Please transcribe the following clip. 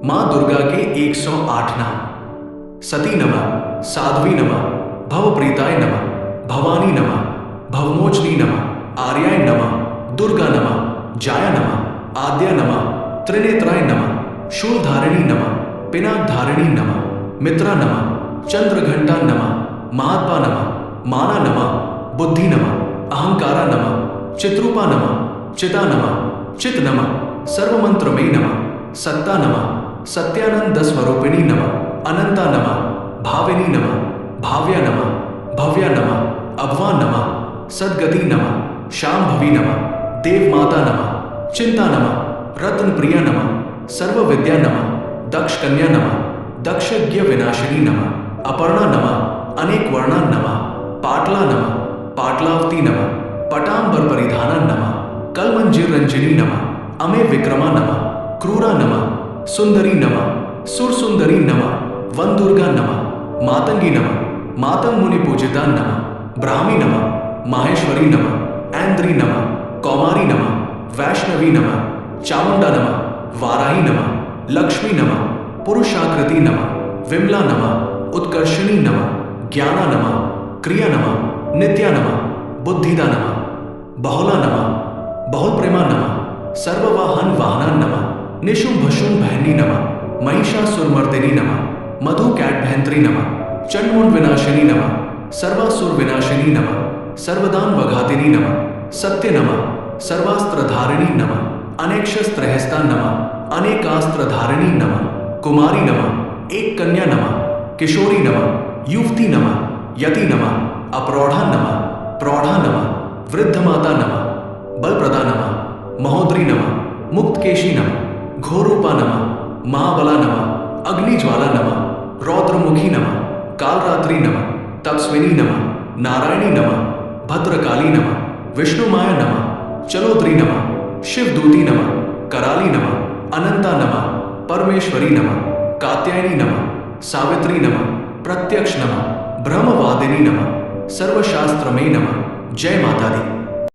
माँ दुर्गा के 108 नाम। सती नमः, साध्वी नमः, भवप्रीताय नमः, भवानी नमः, भवमोचनी नमः, आर्याय नमः, दुर्गा नमः, जाया नमः, आद्या नमः, त्रिनेत्राय नमः, शूलधारिणी नमः, पिनाकधारिणी नमः, मित्रा नमः, चंद्रघंटा नमः, महात्मा नमः, माना नमः, बुद्धि नमः, अहंकारा नमः, चित्रूपा नमः, चिता नमः, चित नमः, सर्वमंत्रमयी नमः, सत्ता नमः, सत्यानंद स्वरूपिणी नमः, अनंता नमः, भाविनी नमः, भाव्या नमः, भव्या नमः, अभवा नमः, सद्गति नमः, शांभवी नमः, देवमाता नमः, चिंता नमः, रत्नप्रिया नमः, सर्वविद्या नमः, दक्ष कन्या नमः, दक्षज्ञ विनाशिनी नमः, अपर्णा नमः, अनेक वर्णा नमः, पाटला नमः, पाटलावती नमः, पटांबर परिधाना नमः, कलमंजीर रंजिनी नमः, अमे विक्रमा नमः, क्रूरा नमः, सुंदरी नमः, सुरसुंदरी नमः, वन दुर्गा नमः, मातंगी नमः, मातंग मुनि पूजिता नमः, ब्राह्मी नमः, माहेश्वरी नमः, ऐन्द्री नमः, कौमारी नमः, वैष्णवी नमः, चामुंडा नमः, वाराही नमः, लक्ष्मी नमः, पुरुषाकृति नमः, विमला नमः, उत्कर्षिणी नमः, ज्ञाना नमः, क्रिया नमः, नित्या नमः, बुद्धिदा नमः, बहुला नमः, बहुल प्रेमा नमः, सर्ववाहन वाहना नमः, निशुंभ शुंभ बहनी नमः, महिषासुरमर्दिनी नमः, मधु कैटभैंत्री नमः, चंडमुंड विनाशिनी नमः, सर्वासुर विनाशिनी नमः, सर्वदान वघातिनी नमः, सत्य नमः, सर्वास्त्रधारिणी नमः, अनेक शस्त्रहस्ता नमः, अनेकास्त्रधारिणी नमः, कुमारी नमः, एक कन्या नमः, किशोरी नमः, युवती नमः, यति नमः, अप्रौढ़ा नमः, प्रौढ़ा नमः, वृद्ध माता नमः, बलप्रदा नमः, महोदरी नमः, मुक्तकेशी नमः, घोरूपा नमः, महाबला नमः, अग्निज्वाला नमः, रौद्रमुखी नमः, कालरात्रि नमः, तपस्विनी नमः, नारायणी नमः, भद्रकाली नमः, विष्णुमाया नमः, चलोद्री नमः, शिवदूती नमः, कराली नमः, अनंता नमः, परमेश्वरी नमः, कात्यायनी नमः, सावित्री नमः, प्रत्यक्ष नमः, ब्रह्मवादिनी नमः, सर्वशास्त्रमयी नमः। जय माता दी।